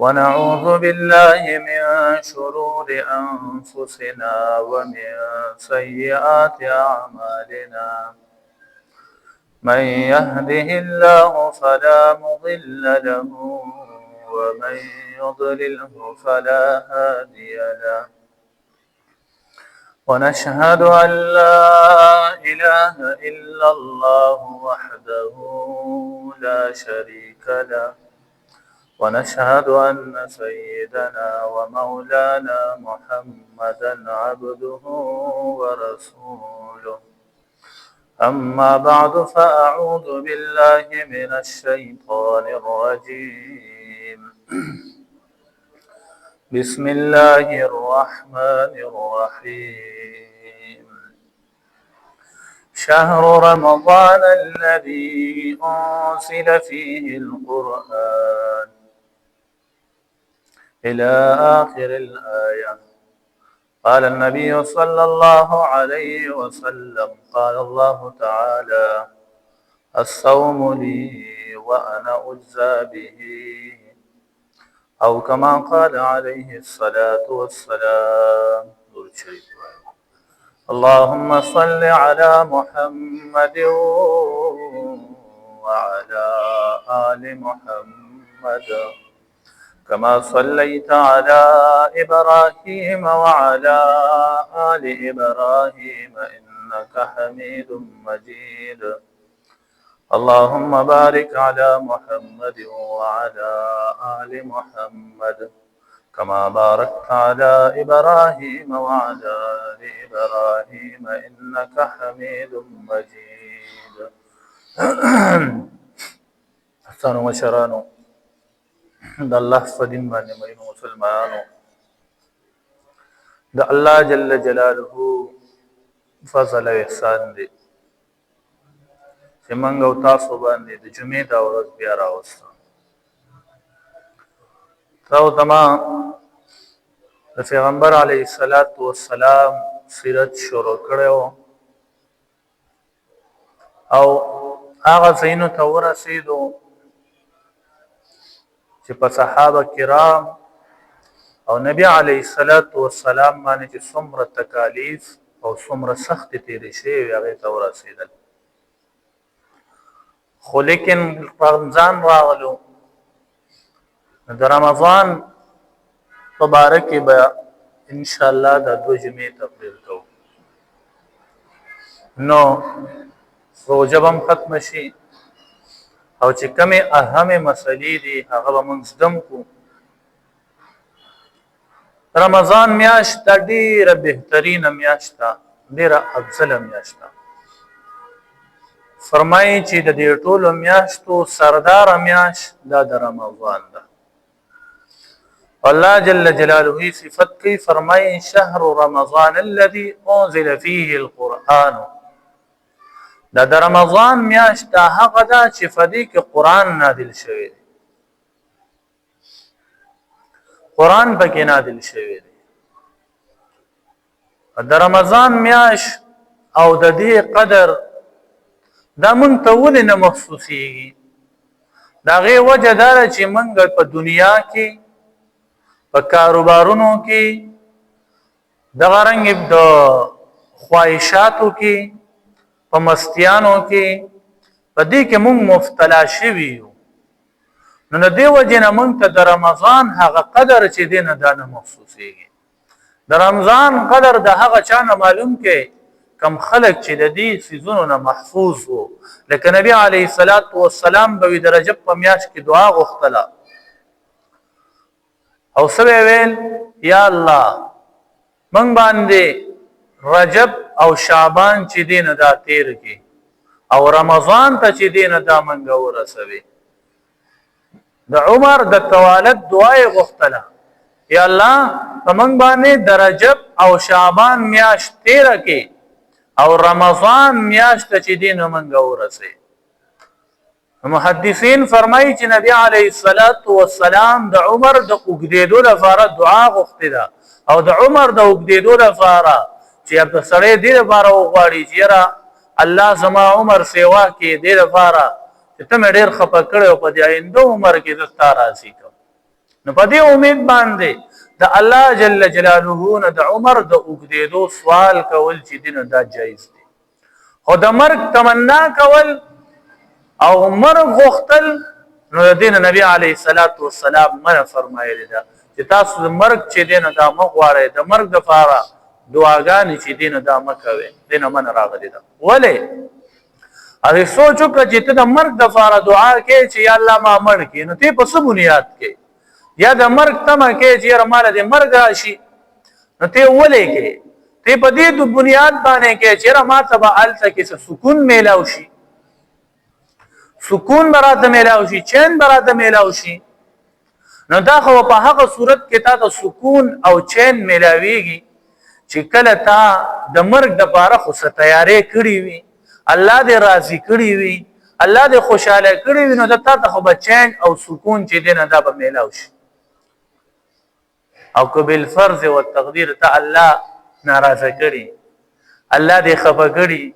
ونعوذ بالله من شرور أنفسنا ومن سيئات أعمالنا من يهده الله فلا مضل له ومن يضلله فلا هادي له ونشهد أن لا إله إلا الله وحده لا شريك له ونشهد أن سيدنا ومولانا محمدا عبده ورسوله أما بعد فأعوذ بالله من الشيطان الرجيم بسم الله الرحمن الرحيم شهر رمضان الذي أنزل فيه القرآن إلى آخر الآية. قال النبي صلى الله عليه وسلم قال الله تعالى الصوم لي وأنا أجزى به أو كما قال عليه الصلاة والسلام. اللهم صل على محمد وعلى آل محمد كما صليت على إبراهيم وعلى آل إبراهيم إنك حميد مجيد. اللهم بارك على محمد وعلى آل محمد كما باركت على إبراهيم وعلى آل إبراهيم إنك حميد مجيد. أحسنوا وشرانوا د الله فدین باندې مینو مسلمانانو د الله جل جلاله فضل او احسان دی چې موږ او تاسو باندې د جمعې د ورځ بیا راوسته تاسو تمام د پیغمبر علیه الصلاۃ والسلام سیرت شروع کړو او هغه زینو ته ورسېدو چې په صحابه کرام او نبی علیه الصلاۃ والسلام باندې چې څومره تکالیف او څومره سخت تیرې شوی هغه ته ورسېدل. خو لیکن رمضان راغلو د رمضان مبارک به ان شاء الله د دو جمعې تقریر کوو نو روزه هم ختم شي او چې کومه اهمه مسلې دي هغه به موږ زدم کو. رمضان میاشت ډیره بهترینه میاشت ده، ډیره افضل میاشت ده. فرمایي چې د دې ټولو میاشتو سردار میاشت دا د رمضان ده. الله جل جلاله صفت کوي فرمایي شهر رمضان الذي انزل فيه القرآن. دا د رمضان میاشت دا هغه ده چې فدې کې قرآن نازل شوی دی، قرآن پکې نازل شوی دی. د رمضان میاشت او د دې قدر دا مونږ ته ولې نه محسوسېږي؟ د هغې وجه دا ده چې مونږ په دنیا کې په کاروبارونو کې دغه رنګې د خواهشاتو کې په مستیانو کې په دې کې مونږ مفتلا شوي یو. نو د دې وجې نه مونږ ته د رمضان هغه قدر چې دی نه دا نه محسوسېږي. د رمضان قدر د هغه چا نه معلوم کې کم خلق چې د دې څیزونو نه محفوظ وو. لکه نبی علیه الصلاۃ والسلام به د رجب په میاشت کې دعا غوښتله او څه به ویل یا الله موږ باندې رجب او شعبان چې دی نه دا تیر کې او رمضان ته چې دی نه دا موږ ورسوي. د عمر د توالد دعا یې غوښتله یا الله په موږ باندې د رجب او شعبان میاشت تیره کې او رمضان میاشت چې دی نه موږ ورسوي. محدثین فرمایي چې نبی علیه الصلاۃ والسلام د عمر د اوږدېدو لپاره دعا غوښتې ده او د عمر د اوږدېدو لپاره چې په سړی دې لپاره وغواړي چې یاره الله زما عمر سیوا کې دې لپاره چې ته مې ډېر خفه کړی او په دې آینده عمر کې زه ستا راضي کړم. نو په دې امید باندې د الله جل جلاله نه د عمر د اوږدېدو سوال کول چې دین دا جایز دی خو د مرګ تمنا کول او مرګ غوښتل نو د دین نبی علیه الصلاۃ والسلام منع فرمایلی ده چې تاسو د مرګ چې دین دا مغواړئ د مرګ دپاره دعاګانې چې دین دا مکوئ دین منع راغلی ده ولې هغې سوچ وکړه چې ته د مرګ دپاره دعا کوې چې یا الله ما مړ کړي نو ته په څه بنیاد کې یا د مرګ تمه کوې چې یاره ماله دې مرګ راشي نو ته ولې کوې ته په دې بنیاد باندې کوې چې یاره ما ته به هلته کې څه سکون میلاو شي سکون به راته میلاو شي چین به راته میلاو شي نو دا خو په هغه صورت کې تا ته سکون او چین میلاویږي چې کله تا د مرګ دپاره خو څه تیارې کړې وي الله دې راضي کړي وي الله دې خوشاله کړي وي نو د تا ته خو به چین او سکون چې دی نه دا به میلاو شي او که بالفرض والتقدیر ته الله ناراضه کړي الله دې خفه کړي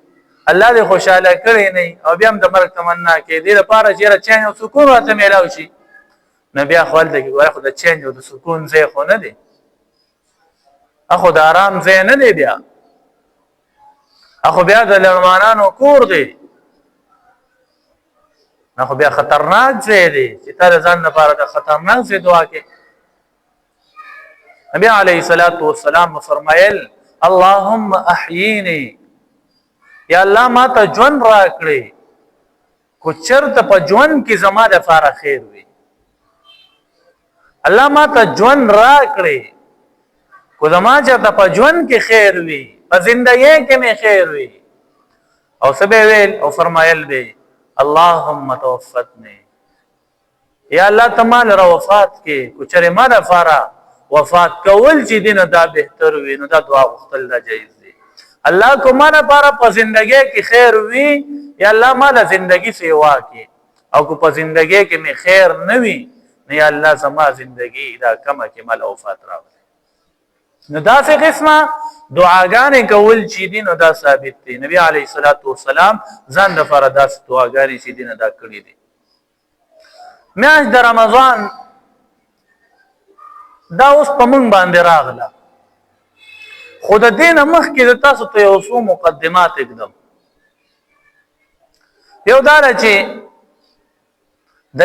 الله دې خوشاله کړي نه او بیا هم د مرګ تمنا کوي دې لپاره چې چین او سکون راته میلاو شي نو بیا خو هلته کې ګوره خو د چین او د سکون ځای خو نه دی اخو د آرام ځای نه دی بیا اخو بیا د لړمانانو کور دی اخو بیا خطرناک ځای دی چې تا د ځان لپاره د خطرناک ځای دعا کې نبی علیه الصلاۃ والسلام فرمایل اللهم احیینی یا الله ما ته ژوند راکړې کو چرته په ژوند کې زما دپاره خیر وي الله ما ته ژوند راکړې کو زما چرته په ژوند کې خیر وي په زندګۍ کې مې خیر وي او څه به ویل او فرمایل به اللهم توفتنی یا الله ته ما لره وفات کې کو چرې ما دپاره وفات کول چې دینه دا بهتر وي نو دا دعا غوښتل دا جایز دی الله کو ما دپاره په زندګۍ کې خیر وي یا الله ما له زندګي سیوا کې او کو په زندګۍ کې مې خیر نه وي نو یا الله زما زندګي دا کمه کې مال وفات راوړي نو داسې قسمه دعاګانې کول چې دي نو دا ثابت دی نبی علیه الصلاۃ والسلام ځان دپاره داسې دعاګانې چې دي نه دا کړي دي میاشت د رمضان دا اوس په موږ باندې راغله خو د دې نه مخکې د تاسو ته یو څو مقدمات اکدم یو دا ده چې د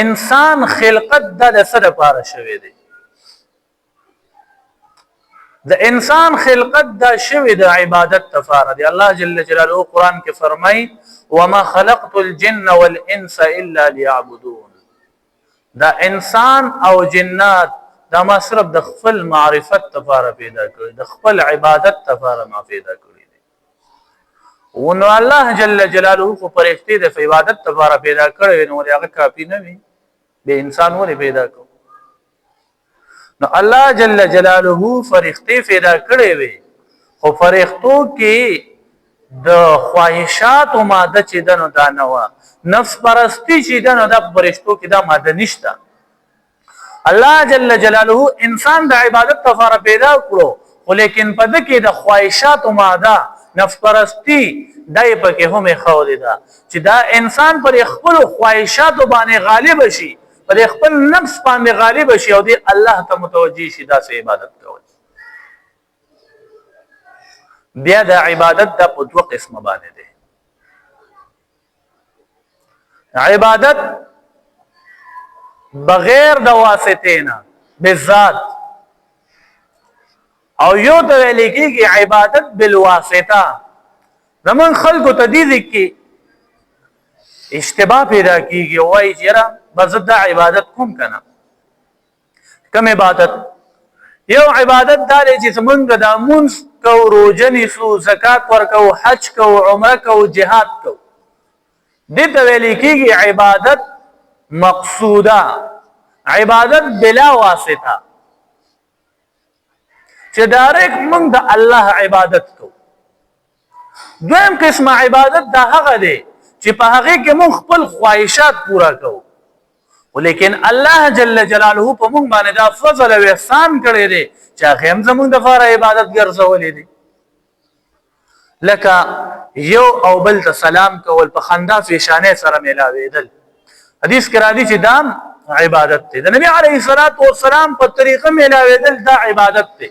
انسان خلقت دا د څه دپاره شوی دی د انسان خلقت دا شوی د عبادت دپاره دی الله جل جلاله قرآن کې فرمایي وما خلقت الجن والانس الا ليعبدون دا انسان او جنات دا ما صرف د خپل معرفت دپاره پیدا کړی د خپل عبادت دپاره ما پیدا کړی دی ونو الله جل جلاله خو فرښتې د عبادت دپاره پیدا کړی نو هغه کافي نه وي د انسان ولې پیدا کړو نو الله جل جلاله فرښتې پیدا کړې وي خو فرښتو کې د خواهشاتو ماده چې ده نو دا نه وه نفس پرستی چې ده نو دا په فرښتو کې دا ماده نشته الله جل جلاله انسان د عبادت لپاره پیدا کړو خو لیکن په ده کې د خواهشاتو ماده نفس پرستی دا یې پکې هم ایښودې ده چې دا انسان پر خپلو خواهشاتو باندې غالب شي پر خپل نفس باندې غالب شي او دی الله ته متوجه شي داسې عبادت کول بیا د عبادت دا په دوه قسمه باندې دی عبادت بغیر د واسطې نه بالذات او یو ته ویل کېږي عبادت بالواسطه زمونږ خلکو ته دې کې اشتباه پیدا کېږي وایي چې یاره بس زه دا عبادت کوم که نه کوم عبادت یو عبادت دا دی چې زمونږ دا مونځ کوو روژه نیسو زکات ورکوو حج کوو عمره کوو جهاد کوو دې ته ویل کېږي عبادت مقصوده عبادت بلا واسطه چې ډایرکټ موږ د الله عبادت کوو دویم قسمه عبادت دا هغه دی چې په هغې کې موږ خپل خواهشات پوره کوو ولیکن الله جل جلاله په موږ باندې دا فضل او احسان کړی دی چې هغې هم زموږ دپاره عبادت ګرځولی دی لکه یو او بل ته سلام کول په خندا فیشانې سره میلاوېدل حدیث کې راځي چې دا عبادت ته. د نبی علیه الصلاۃ والسلام په طریقه ملاوېدل دا عبادت ته.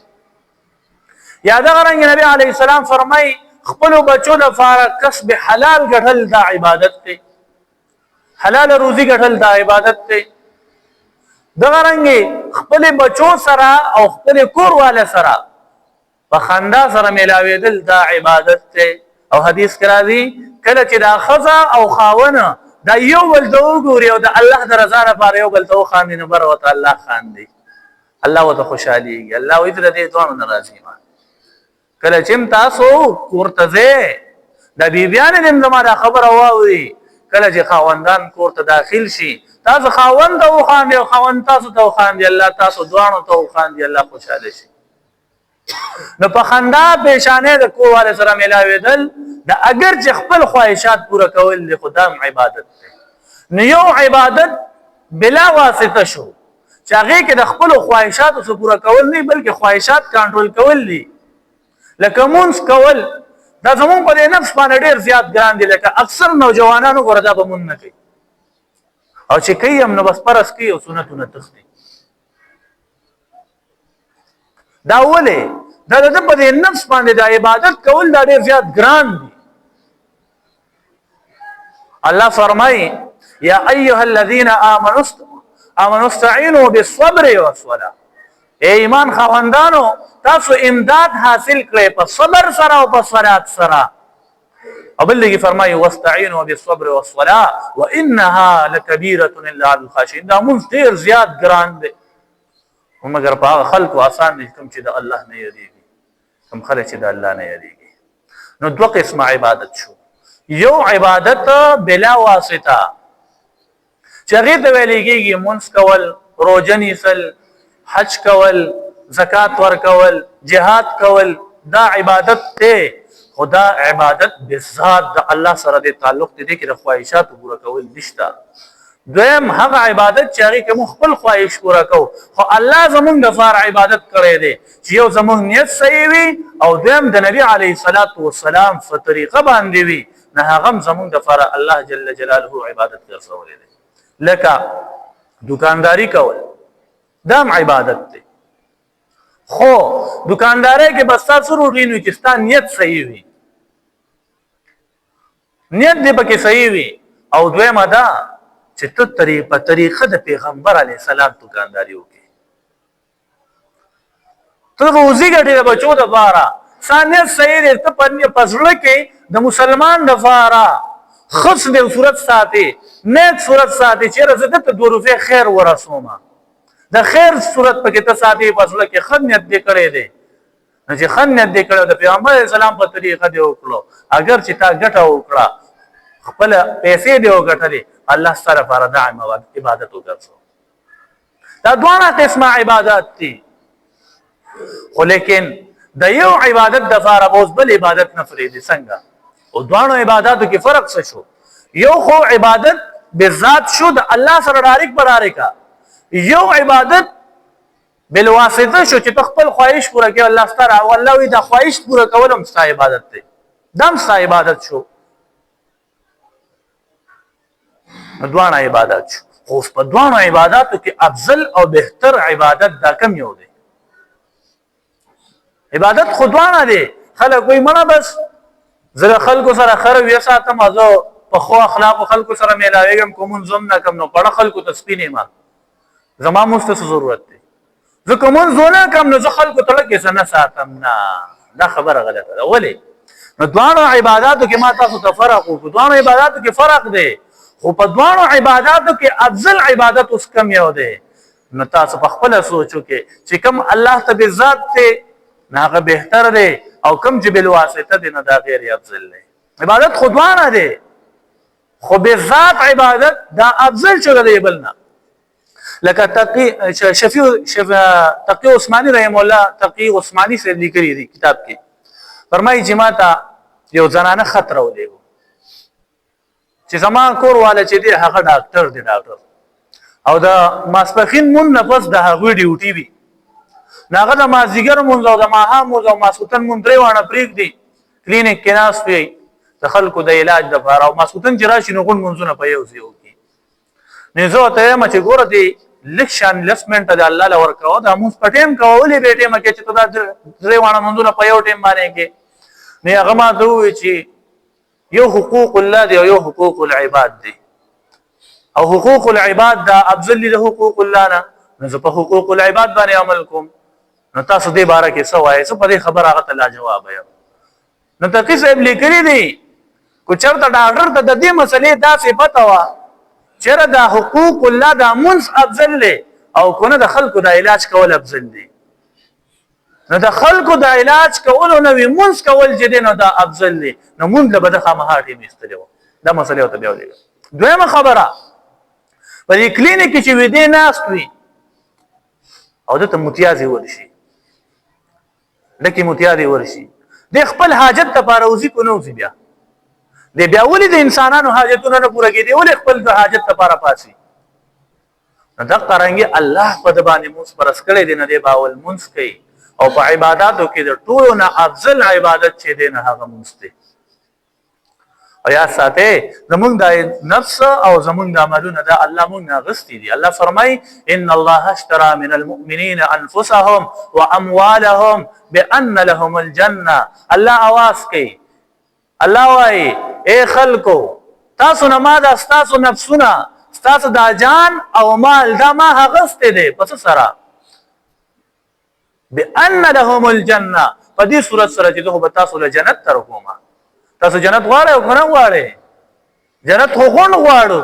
یا دا رنګ نبی علیه السلام فرمای خپل بچو د فار کسب حلال ګټل دا عبادت ته. حلال روزي ګټل دا عبادت ته. دا رنګ خپل بچو سره او خپل کور والا سره په خندا سره ملاوېدل دا عبادت ته. او حدیث کې راځي کله چې دا خزا او خاونه دا یو بل ته وګوري او د الله د رضا لپاره یو بل ته وخاندي نو بر وته الله خاندي، الله وته خوشحاليږي، الله وې تر دې دوه ناراضي ما. کله چې تاسو کورته ځئ د بیبيان دې زما خبره واوري، کله چې خاوندان کورته داخل شي تاسو خاوند ته وخاندي او خاوند تاسو ته وخاندي، الله تاسو دوه ته وخاندي، الله خوشاله شي. نو په خندا پېښانه د کوواله سره ملاوېدل دا اگر چې خپل خواهشات پوره کول له خدام عبادت ده. نو یو عبادت بلا واسطه شو چې هغه کې د خپل خواهشات او پوره کول نه بلکې خواهشات کنټرول کول دي. لکه مونږ کول دا زمون په نفس باندې ډېر زیات ګران دي. لکه اکثر نوجوانانو وردا به مونږ نه کوي او چې کوي هم نو بس پرس کوي او سنتونه تخدي. دا ولې دا د په نفس باندې د عبادت کول دا ډېر زیات ګران دي. الله فرمای یا ایها الذين امنوا استعینوا بالصبر والصلاه. اے ایمان خواندانو تاسو امداد حاصل کړئ په صبر سره او په صلات سره. او بل لګي فرمای واستعینوا بالصبر والصلاه وانها لكبيره الا على الخاشعين. دا مونږ ډېر زیات ګران دي مګر په خلکو آسان دي کوم چې د الله نه یریږي، کوم خلک چې د الله نه یریږي. نو دوه قسمه عبادت شو. یو عبادت بلا واسطه چې هغې ته ویل کېږي مونځ کول، روژه نیسل، حج کول، زکات ورکول، جهاد کول، دا عبادت دی. خو دا عبادت بذات د الله سره د تعلق دی کې د خواهشاتو پوره کول نشته. دویم هغه عبادت چې هغې کې مونږ خپل خواهش پوره کوو خو الله زمونږ دپاره عبادت کړی دی چې یو زمونږ نیت صحیح وي او دویم د نبي علیه الصلاة والسلام په طریقه باندې وي نه هغه هم زمونږ دپاره الله جل جلاله عبادت ګرځولی دی. لکه دکانداری کول دا هم عبادت دی خو دکانداری کې بس ستاسو روټین وي چې ستا نیت صحیح وي، نیت دې پکې صحیح وي. او دویمه دا چې ته په طریقه د پیغمبر علیه السلام دکانداري وکړې، ته روزي ګټې د بچو دپاره ستا نیت صحیح دی، ته په زړه کې د مسلمان دپاره خص دی صورت ساتي، نیت صورت ساتي چېرې زه دته 2 روپۍ خیر ورسومه، د خیر صورت پکې ته ساتي، په زړه کې ښه نیت دې کړی دی. نو چې ښه نیت دې کړی د پیغمبر علیه السلام په طریقه دې وکړو، اگر چې تا ګټه وکړه خپله پیسې دې وګټلې الله ستا لپاره دا عبادت وګرځو. دا دواړه قسمه عبادات دي خو لیکن د یو عبادت دپاره به اوس بل عبادت نه پرېږدي. څنګه؟ او دواړو عباداتو کې فرق څه شو؟ یو خو عبادت بذات شو د الله سره ډایرکټ برابر، یو عبادت بالواسطه شو چې ته خپل خواهش پوره کوي الله ستاره او الله وی دا خواهش پوره کول هم ستا عبادت دی، دا هم ستا عبادت شو. دواړه عبادت شو. خو په دواړو عباداتو کې افضل او بهتر عبادت دا کم یو دی؟ عبادت خو دواړه دی. خلک وایي مړه بس زه خلکو سره ښه رویه ساتم، زه په ښو اخلاقو خلکو سره میلاویږم، که مونځ هم نه کوم نو پړه خلکو ته سپین یم، زما مونځ ته څه ضرورت دی؟ زه که مونځ ونه کوم نو زه خلکو ته لږ څه نه ساتم. نه، دا خبره غلطه ده. ولې؟ نو دواړو عباداتو کې ما تاسو ته فرق وکړو. دواړو عباداتو کې فرق دی خو په دواړو عباداتو کې افضل عبادت اوس کم یو دی. نو تاسو په خپله سوچو کې چې کوم الله ته بذات دی نه هغه بهتر دی او کوم چې بالواسطه دی نه دا غیر افضل دی. عبادت خو دواړه دی خو بذات عبادت دا افضل شو دی بل نه. لکه تقی عثماني رحم الله، تقی عثماني سے لیکلي دي کتاب کې، فرمایي چې ما ته یو زنانه خط راولېږو چې زما کور والا چې دی هغه ډاکټر دی، ډاکټر او د ماسپښین مونځ نه پس د هغوی ډیوټي وي، نو هغه د مازدیګر مونځ او د ماښام مونځ او ماسخوتن مونځ 3 واړه پرېږدي، کلینیک کې ناست وي د خلکو د علاج دپاره، او ماسخوتن چې راشي نو غونډ مونځونه په یو ځای وکړي. نه زه ته یم چې ګوره دې لږ شان لس منټه د الله له ورکوه دا مونځ په ټایم کوه ولې بې ټایمه کې چې ته دا درې واړه مونځونه په یو ټایم باندې کې نه هغه ما ته ووایي چې یو حقوق الله دی او یو حقوق العباد دی او حقوق العباد دا افضل دی د حقوق الله نه نو زه په حقوق العباد باندې عمل کوم نو تاسو دې باره کې څه وایئ څه په دې خبره هغه ته لا جواب یم نو تقي صاحب لیکلي دي کو چېرته ډاکټر ته د دې مسلې داسې پته وه چېرې دا حقوق الله دا منځ افضل دی او که نه د خلکو د علاج کول افضل دی نو د خلکو د علاج کولو نه وي منځ کول چې دی نو دا افضل دی نو مونږ له به د خامخا ټیم ایستلی وه دا مسلې ورته بیا ولېږه دویمه خبره په دې کلینیک کې چې ویدې ناست وي او دته متیازې ورشي ډکې متیازې ورشي د خپل حاجت دپاره وځي که نه وځي بیا دی بیا ولې د انسانانو حاجتونه نه پوره کېدي ولې خپل د حاجت دپاره پاسي نو دغه رنګې الله په ده باندې مونځ فرض کړی دی نه دی به اول مونځ کوي او په عباداتو کې د ټولو نه افضل عبادت چې دی نه هغه مونځ دی او یاد ساتئ زمونږ د نفس او زمونږ د عملونه دا الله مونږ نه اخیستي دي الله فرمایي ان الله اشترى من المؤمنین انفسهم واموالهم بان لهم الجنه الله اواز کوي الله وایي اے خلکو تاسو نه ما دا ستاسو نفسونه ستاسو دا جان او مال دا ما اخیستی دی په څه سره بان لهم الجنه په دې صورت سره چې زه به تاسو له جنت ته رکوم تاسو جنت غواړئ او که نه غواړئ جنت خو غون غواړو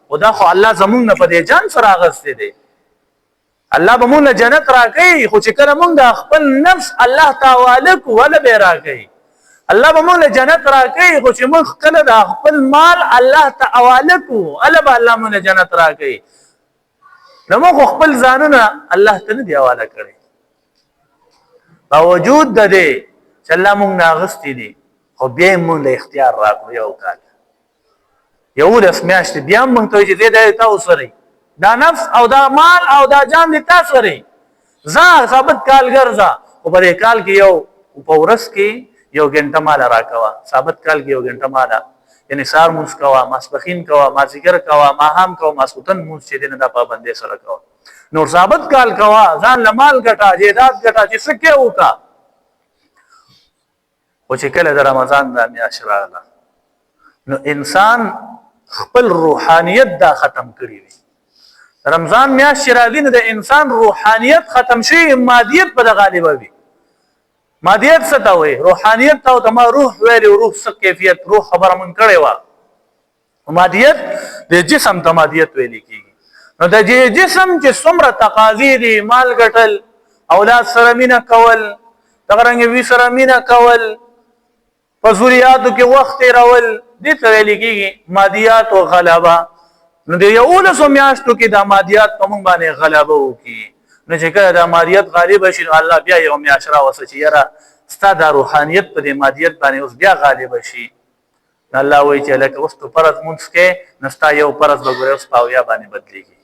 خو دا خو الله زمونږ نه په دې جان سره اخیستی دی الله به مونږ له جنت راکوي خو چې کله مونږ د خپل نفس الله ته حواله کړو هله به یې راکوي الله به مونږ له جنت راکوي خو چې مونږ کله د خپل مال الله ته حواله کړو هله به الله مونږ له جنت راکوي نو موږ خو خپل ځانونه الله ته نه دي حواله کړی باوجود د دې چې الله مونږ نه اخیستي دي خو بیا یې مونږ له اختیار راکړو یو کال 11 میاشتې بیا هم مونږ ته وایي چې دی دا تا وسرئ دا نفس او دا مال او دا جان دی تا سرئ ځه ثابت کالګر ځه خو په دې کال کې یو په ورځ کې یو ګنټه ماله راکوه ثابت کال کې یو ګنټه ماله یعنې سهار مونځ کوه ماسپښین کوه مازدیګر کوه ماښام کوه ماسخوتن مونځ چې دی نه دا پابندۍ سره کوه نور ثابت کال کوه ځان له مال ګټه جیداد ګټه چې څه کې وکړه او چې کله د رمضان دا میاشت راغله نو انسان خپل روحانیت دا ختم کړی وي رمضان میاشت چې راځي نو د انسان روحانیت ختم شي مادیت په د غالبه وي مادیت څه ته وایي روحانیت ته ورته ما روح ویلي روح څه کیفیت روح خبره مونږ کړې وه مادیت د جسم ته مادیت ویلې کېږي نو د جسم چې څومره تقاضي دي مال ګټل اولاد سره مینه کول دغه رنګې وي سره مینه کول په ضروریاتو کې وخت تېرول دې ته ویلې کېږي مادیات او غلبه نو د 11 میاشتو کې دا مادیات په مونږ باندې غلبه وکړي نو چې کله دا مادیت غالب شي نو الله بیا یو میاشت راوسته چې یاره ستا دا روحانیت په دې مادیت باندې اوس بیا غالب شي نو الله وایي چې لکه اوس تو فرض مونځ کې نو ستا یو فرض به ګورې اوس په اویا باندې بدلېږي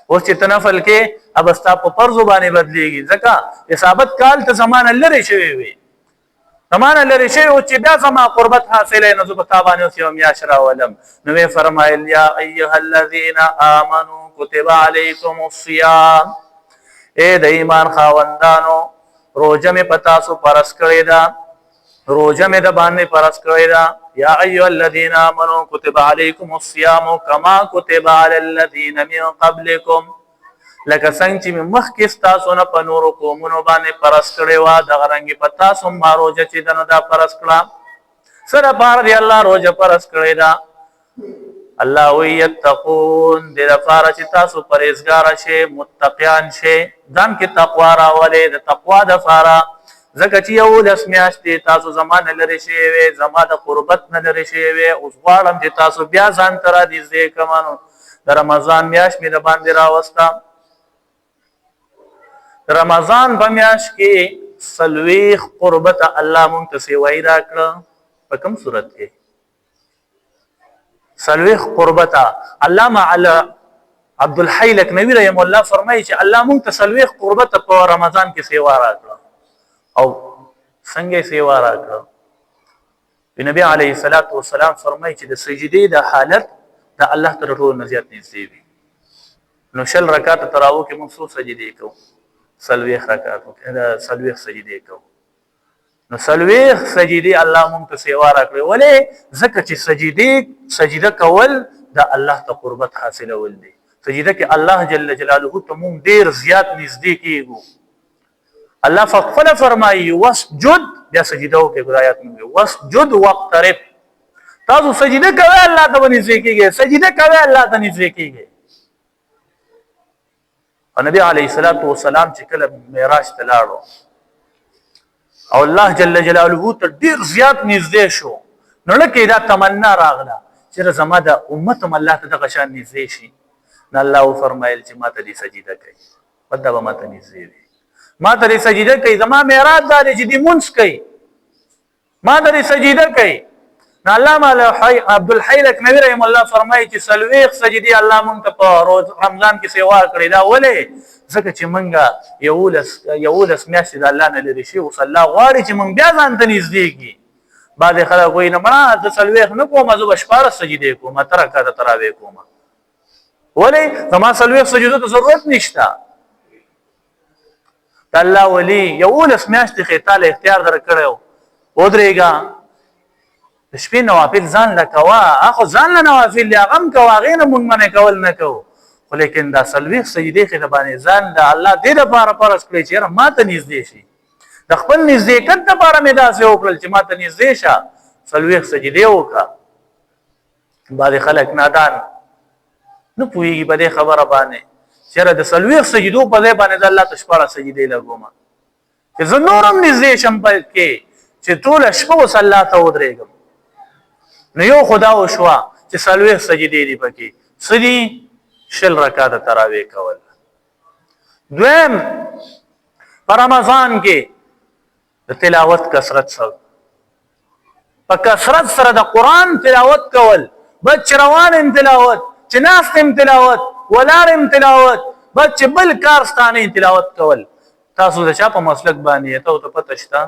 اوس چې ته نفل کې اب ستا په فرضو باندې بدلېږي ځکه اصابت کال ته زمانه لرې شوی وي زمانه لرې شوی او چې بیا زما قربت حاصله نو زه په تا باندې اوس یو میاشت راولم نو ویې فرمایل یا ایها الذین آمنوا کتب علیکم الصیام اے د ایمان خاوندانو روزه مې په تاسو فرض کړې ده روزه مې د باندې فرض کړې ده یا ایها الذین آمنوا کتب علیکم الصیام کما کتب علی الذین من قبلکم لکه څنګه چې مخکې ستاسو نه په نورو قومونو باندې فرض کړې وه دغه رنګې په تاسو هم ما روزه چې ده نو دا فرض کړه څه دپاره دی الله روزه فرض کړې ده الله وی یتقون دې دپاره چې تاسو پرهیزګاره شئ متقیان شئ ځان کې تقوا راولئ د تقوا دپاره ځکه چې 11 میاشتې تاسو زما نه لرې شوې وې زما د قربت نه لرې شوې وې اوس غواړم چې تاسو بیا ځان ته رانږدې کړم نو د رمضان میاشت مې د باندې راوسته رمضان په میاشت کې 40 قربت الله مونږ ته سیوایي راکړه په کوم صورت کې 40 قربت علامه عبدالحی لکنوی رحم الله فرمایي چې الله مونږ ته 40 قربت په رمضان کې سیوا راکړه او څنګه سیوا راکړه نبی علیه الصلاۃ والسلام فرمایي چې د سجدې د حالت د الله تر ټولو نه زیات نږدې وي نو شل رکعات تراویح کې موږ څو سجدي کوو سلويخ رکعات سلويخ سجدي کوو نو سلويخ سجدي الله مونږ ته سیوا راکړي ولې ځکه چې سجده کول د الله ته قربت حاصلول دي سجده کې الله جل جلاله ته مونږ ډیر زیات نږدې کیږو الله فخفل فرمایي واسجد بیا سجده وکړه غایات مونږ واسجد واقترب تاسو سجده کوئ الله ته نږدې کیږئ سجده کوئ الله ته نږدې کیږئ نبی علیه الصلاۃ والسلام چې کله معراج ته لاړو او الله جل جلاله ته ډیر زیات نږدې شو نو لکه دا تمنا راغله چې زما د امت الله ته دغه شان نږدې شي نو الله فرمایل چې ما ته دې سجده کوي بده به ما ته نږدې وي ما ته دې سجده کوي زما معراج دا چې دې مونږ کوي ما ته دې سجده کوي نو علامه عبد الحی لکنوی رحم الله فرمایي چې سلويخ سجدي الله مونږ ته په روز رمضان کې سیوا کړی دا ولې ځکه چې مونږه یولس میاشتې د الله نه لري شي او الله غواړي چې مونږ بیا ځان ته نږدې کړي بعد خلک وایي نه مړه زه سلويخ نه کوم زه به شپاړس سجدې کوم اتر رکعات تراویح کوم ولې زما سلويخ سجدو ته ضرورت نشته د الله ولی یولس میاشتې خې تعالی اختیار درکړی ودرېږه د شپې نوافل ځان له کوه اخو ځان له نوافل دي هغه هم کوه هغې نه مونږ منې کول نه کوو خو لیکن دا سلويخ سجدې خې د باندې ځان د الله دې دپاره فرض کړی چې یاره ما ته نږدې شي د خپل نږدېکت دپاره مې داسې وکړل چې ما ته نږدې شه سلويخ سجدې وکړه بعضې خلک نادان نه پوهېږي په دې خبره باندې چې یاره د سلويخ سجدو په ځای باندې د الله ته شپاړس سجدې لګوم چې زه نور هم نږدې شم پکې چې ټوله شپه اوس الله ته ودرېږم نو یو خدا وشوه چې سلويخ سجدې دي پکې څه دي شل رکعات تراویح کول دویم په رمضان کې د تلاوت کثرت سره په کثرت سره د قرآن تلاوت کول بد چې روان ام تلاوت چې ناست ام تلاوت ولاړ ام تلاوت بد چې بل کار ستانه تلاوت کول تاسو د چا په مسلک باندې ته پته شته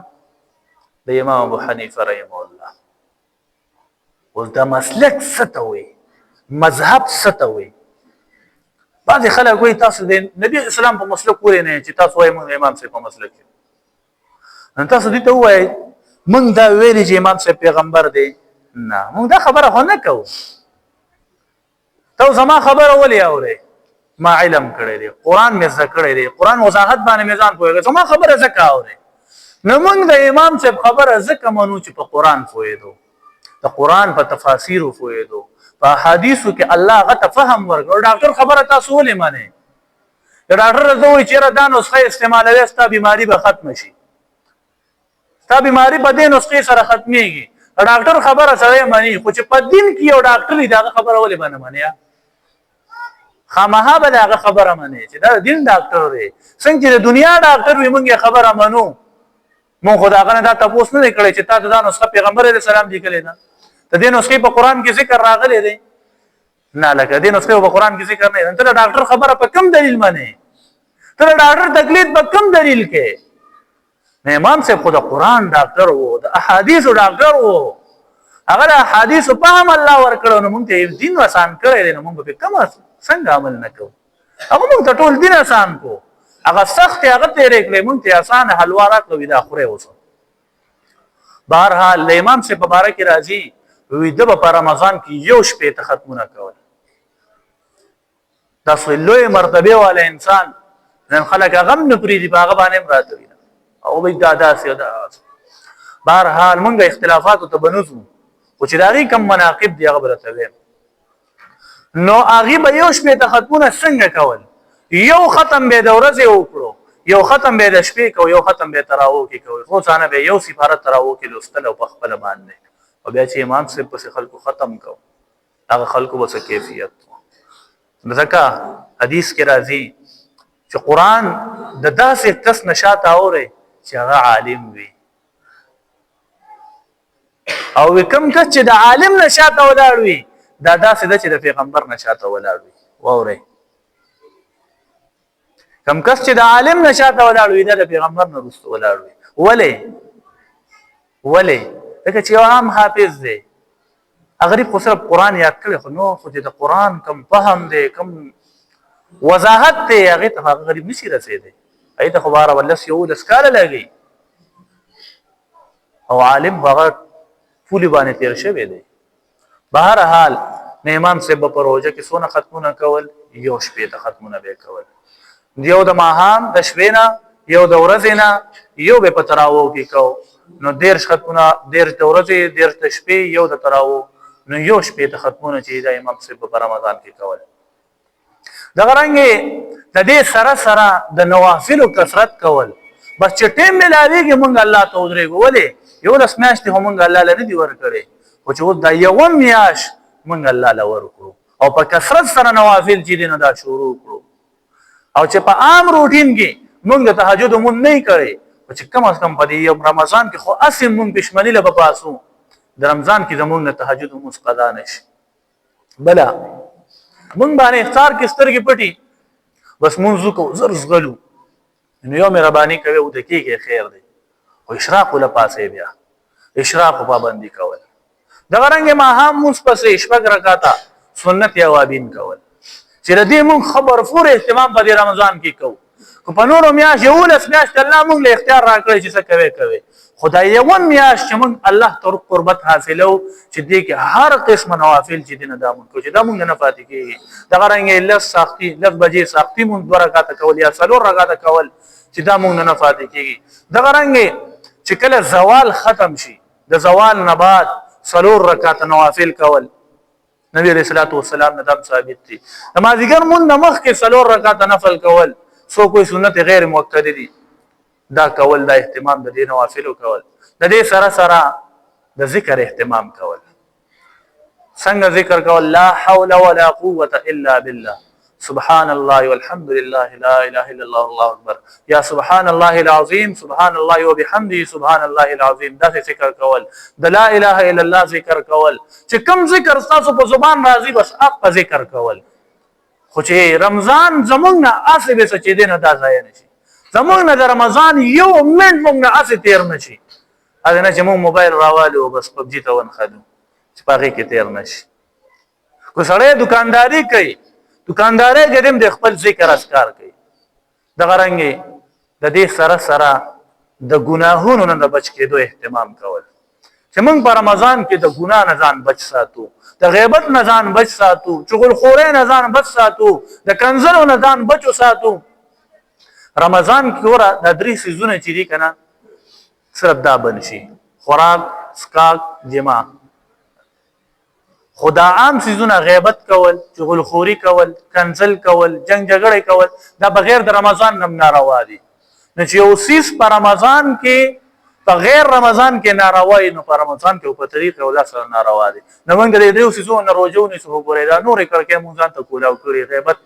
د امام ابو حنیفه رحمه الله اوس دا مسلک څه ته وایي مذهب څه ته وایي بعضې خلک وایي تاسو د نبي اسلام په مسلک پورې نه چې تاسو وایي موږ امام صاحب په مسلک کې نو تاسو دې ته ووایئ موږ دا ویلي چې امام صاحب پیغمبر دی نه موږ دا خبره خو نه کوو ته زما خبره ولې اورئ ما علم کړی دی قرآن مې زده کړی دی قرآن وضاحت باندې مې ځان پوهېږي زما خبره ځکه اورئ نو موږ د امام صاحب خبره ځکه منو چې په قرآن پوهېدو د قرآن په تفاسیرو پوهېدو په احادیثو کې الله هغه ته فهم ورکړو ډاکټر خبره تاسو ولې منئ ډاکټر راته وایي چې یاره دا نسخه استعمالوې ستا بیماري به ختمه شي ستا بیماري په دې نسخې سره ختمېږي ډاکټر خبره سړی مني خو چې په دین کې یو ډاکټر وي د هغه خبره ولې به نه منې خامخا به د هغه خبره منې چې دا د دین ډاکټر دی څنګه چې د دنیا ډاکټر وي موږ یې خبره منو مونږ خو د هغه نه دا تپوس نه دی کړی چې تا ته دا نسخه پیغمبر علیه السلام لیکلې ده د دې نسخې په قرآن کې ذکر راغلی دی نه لکه دې نسخې په قرآن کې ذکر نه دی ته د ډاکټر خبره په کوم دلیل منې ته د ډاکټر تقلید په کوم دلیل کې نه امام صاحب خو د قرآن ډاکټر و د احادیثو ډاکټر و هغه د احادیثو فهم الله ورکړو نو مونږ ته دین آسان کړی دی نو مونږ به کوم څنګه عمل نه کوو هغه مونږ ته ټول دین آسان کو هغه سخت هغه تیرې کړې مونږ ته آسان حلوا راکړو دا خورې اوس بهرحال د امام صاحب په باره کې راځي وی د په رمضان کې یو شپې ته ختمونه کول دا لوی مرتبه والا انسان نن خلک هغه هم نه پرېږدي په هغه باندې هم راته وي او به دا داسې او داسې بهرحال مونږ اختلافاتو ته به نځو خو چې د هغې کوم مناقب دي هغه به راته ویم نو هغې به یو شپې ته ختمونه څنګه کول یو ختم به د ورځې وکړو یو ختم به د شپې کوو یو ختم به تراویح کې کوو خو څانه به یو سپاره تراویح کې لوستل او په خپله باندې او بیا چې امام صاحب پسې خلکو ختم کو هغه خلکو به څه کیفیت ځکه حدیث کې راځي چې قرآن د داسې کس نه شاته اورئ چې هغه عالم وي او کوم کس چې د عالم نه شاته ولاړ وي دا داسې ده چې د پیغمبر نه شاته ولاړ وي واورئ کم کس چې د عالم نه شاته ولاړ وي دا د پیغمبر نه وروسته ولاړ وي ولې ځکه چې یو عام حافظ دی هغه خو صرف قرآن یاد کړی خو نو خو چې د قرآن کم فهم دی کم وضاحت ته هغه ته غریب نشي رسیدي ایته خو بار ولس یو لسکاله لګي او عالم هغه پولی باندې تیر شوی دی. بهر حال نه امام صاحب په روزه کې سونه ختمونه کول یو شپې ته ختمونه به کول یو د ماهام د شپې نه یو د ورځې نه یو به په تراو کې کو نو ډیر ختمونه ډیر د ورځې ډیر د شپې یو د تراو نو یو شپې ته ختمونه چې د امام صاحب په رمضان کې کول. د غرانګي د دې سره سره د نوافل کثرت کول بس چې ټیم ملاویږي مونږ الله ته ودرېږو ولې یو لاس میاشتې هم مونږ الله له نه دی ورکړي خو چې اوس دا یو میاشت مونږ الله له ورکړو او په کثرت سره نوافل چې دي نو دا شروع کړو او چې په عام روټین کې مونږ د تهجد مونږ نه کړی او چې کم از کم په دې رمضان کې خو اصل مونږ پښمنی له پاسو د رمضان کې زمونږ د تهجد مونږ قضا نشي بلا مونږ باندې افطار کې سترګې پټي بس مونږ کو زر زغلو نو یو مې ربانی کوي او د کېږي خیر دی او اشراق له پاسه بیا اشراق پابندي کول د غرنګ ما هم مونږ پسې شپږ رکعاته سنت یوابین کول چې ردی مونږ خبر فور اهتمام په رمضان کې کوو کو په نورو میاش یو لس میاش الله مونږ له اختیار راکړي چې څه کوي خدای یو میاش چې مونږ الله تر قربت حاصلو چې دې کې هر قسم نوافل چې دین دا مونږ کو چې دا مونږ نه پاتې کیږي د غرنګ لس ساختي لس بجې ساختي مونږ دوه رکعاته کول یا څلور رکعاته کول چې دا مونږ نه پاتې کیږي د غرنګ چې کله زوال ختم شي د زوال نه بعد څلور رکعاته نوافل کول نبی علیہ الصلوۃ والسلام نه دا ثابت دي نمازګر مونږ مخ کې څلور رکعاته نفل کول سو کوئی سنت غیر مؤکد دي دا کول دا اهتمام د دې نوافل کول د دې سره سره د ذکر اهتمام کول څنګه ذکر کول لا حول ولا قوه الا بالله سبحان الله والحمد لله لا اله الا الله الله اکبر یا سبحان الله العظیم سبحان الله وبحمده سبحان الله العظیم دا ذکر کول د لا اله الا الله ذکر کول چې کوم ذکر تاسو په زبان راځي بس اپ ذکر کول خو چې رمضان زمونږ نه اسې به چې دینه دا ځای نشي زمونږ نه د رمضان یو منټ مونږ نه اسې تیر نشي اذن چې مونږ موبایل راوالو بس پبجی ته ونخدو چې پاره کې تیر نشي کو سړی دکانداری کوي دکانداري ګدم د خپل ذکر اسکار کوي د غرنګي د دې سره سره د ګناهونو نه بچ کېدو اهتمام کول چې موږ په رمضان کې د ګناه نه ځان بچ ساتو د غیبت نه ځان بچ ساتو چغل خوري نه ځان بچ ساتو د کنزلو نه ځان بچ ساتو رمضان کې ورا د درې سيزونه چې دي کنه صرف دا بنشي خوراک اسکاک جما خدا عام سيزونه غیبت کول چغل خوري کول کنزل کول جنگ جګړه کول دا بغیر د رمضان نم ناروا دي نو چې یو سیس په رمضان کې په غیر رمضان کې ناروا نو په رمضان کې په طریقه ولا سره ناروا دي نو موږ د دې سيزونه روزونه سو ګورې دا نور کړکې مونږ ځان ته کولاو کړی غیبت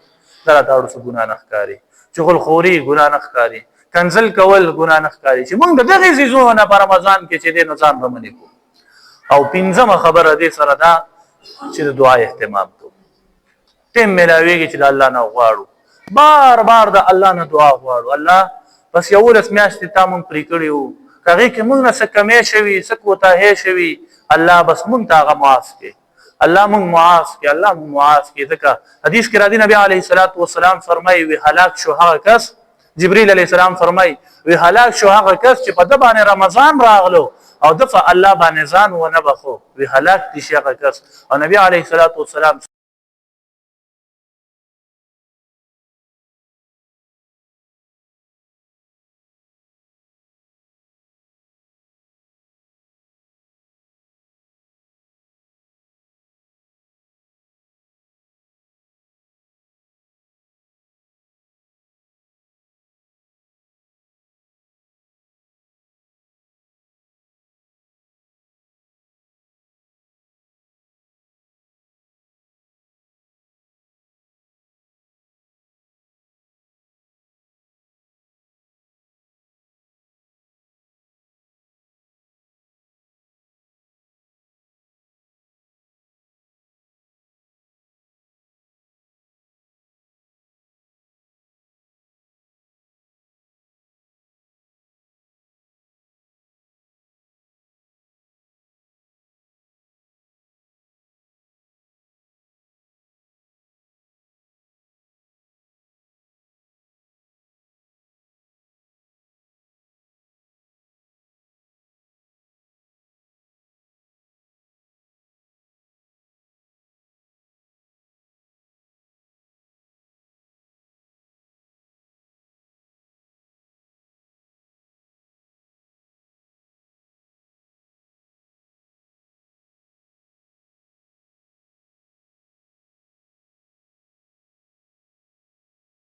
دا تاسو څه ګناه نه ښکاری چغل خوري ګناه نه ښکاری کنزل کول ګناه نه ښکاری چې موږ دغه سيزونه په رمضان کې چې د نظام رمنې کو او پنځمه خبره دې سره دا چې د دعا اهتمام کوو تم ملاویږي چې د الله نه غواړو بار بار د الله نه دعا غواړو الله بس یو لاس میاشتې تا مونږ پرې کړي وو هغې کې مونږ نه څه کمې شوي څه کوتاهۍ شوي الله بس مونږ ته هغه معاف کړي الله مونږ معاف کړي الله مونږ معاف کړي ځکه حدیث کې راځي نبی علیه الصلاة والسلام فرمایي وی هلاک شو هغه کس جبرئیل علیه السلام فرمایي وی هلاک شو هغه کس چې په ده باندې رمضان راغلو او دفع الله باندې ځان ونه بخو وی هلاک دي شي هغه کس او نبی علیه الصلاة والسلام